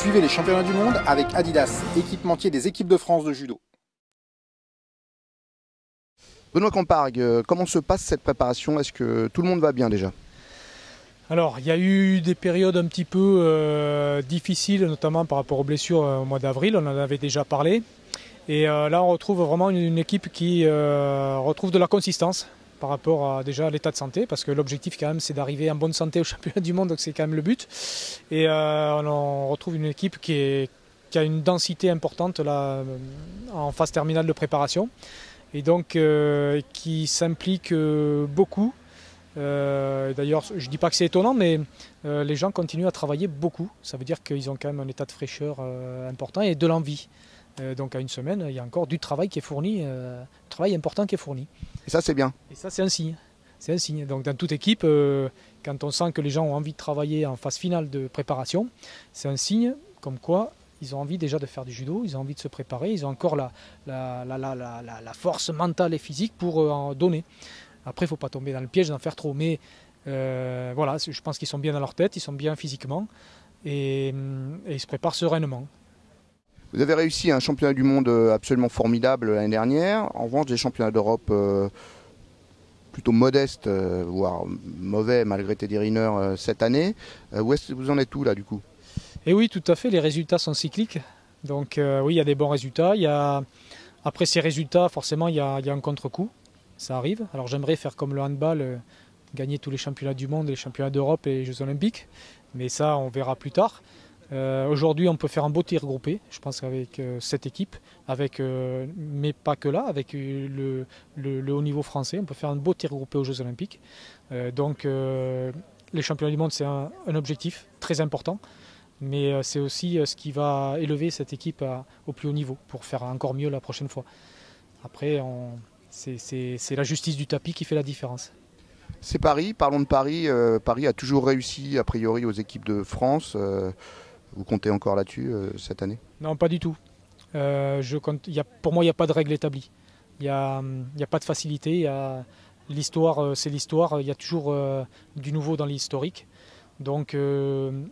Suivez les championnats du monde avec Adidas, équipementier des équipes de France de judo. Benoît Campargue, comment se passe cette préparation? Est-ce que tout le monde va bien déjà? Alors, il y a eu des périodes un petit peu difficiles, notamment par rapport aux blessures au mois d'avril, on en avait déjà parlé. Et là, on retrouve vraiment une équipe qui retrouve de la consistance par rapport à déjà l'état de santé, parce que l'objectif quand même c'est d'arriver en bonne santé au championnat du monde, donc c'est quand même le but. Et on retrouve une équipe qui a une densité importante là, en phase terminale de préparation, et donc qui s'implique beaucoup. D'ailleurs, je ne dis pas que c'est étonnant, mais les gens continuent à travailler beaucoup. Ça veut dire qu'ils ont quand même un état de fraîcheur important et de l'envie. Donc à une semaine, il y a encore du travail qui est fourni, travail important qui est fourni. Et ça c'est bien. Et ça c'est un signe. C'est un signe. Donc dans toute équipe, quand on sent que les gens ont envie de travailler en phase finale de préparation, c'est un signe comme quoi ils ont envie déjà de faire du judo, ils ont envie de se préparer, ils ont encore la force mentale et physique pour en donner. Après, il ne faut pas tomber dans le piège d'en faire trop. Mais voilà, je pense qu'ils sont bien dans leur tête, ils sont bien physiquement et ils se préparent sereinement. Vous avez réussi un championnat du monde absolument formidable l'année dernière. En revanche, des championnats d'Europe plutôt modestes, voire mauvais malgré Teddy Riner cette année. Où est-ce que vous en êtes où là du coup? Et oui, tout à fait, les résultats sont cycliques. Donc oui, il y a des bons résultats. Après ces résultats, forcément, il y a un contre-coup. Ça arrive. Alors j'aimerais faire comme le handball, gagner tous les championnats du monde, les championnats d'Europe et les Jeux Olympiques. Mais ça, on verra plus tard. Aujourd'hui, on peut faire un beau tir groupé, je pense qu'avec cette équipe, mais pas que là, avec le haut niveau français, on peut faire un beau tir groupé aux Jeux Olympiques. Donc les championnats du monde, c'est un objectif très important, mais c'est aussi ce qui va élever cette équipe au plus haut niveau pour faire encore mieux la prochaine fois. Après, c'est la justice du tapis qui fait la différence. C'est Paris, parlons de Paris. Paris a toujours réussi a priori aux équipes de France. Vous comptez encore là-dessus cette année? Non, pas du tout. Pour moi, il n'y a pas de règle établie. Il n'y a pas de facilité. L'histoire, c'est l'histoire. Il y a toujours du nouveau dans l'historique. Donc, peu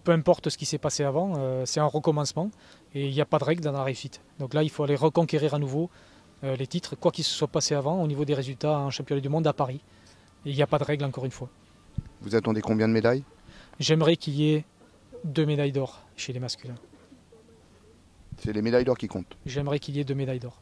importe ce qui s'est passé avant, c'est un recommencement. Et il n'y a pas de règle dans la réussite. Donc là, il faut aller reconquérir à nouveau les titres, quoi qu'il se soit passé avant, au niveau des résultats en championnat du monde à Paris. Et il n'y a pas de règle, encore une fois. Vous attendez combien de médailles? J'aimerais qu'il y ait 2 médailles d'or chez les masculins. C'est les médailles d'or qui comptent. J'aimerais qu'il y ait 2 médailles d'or.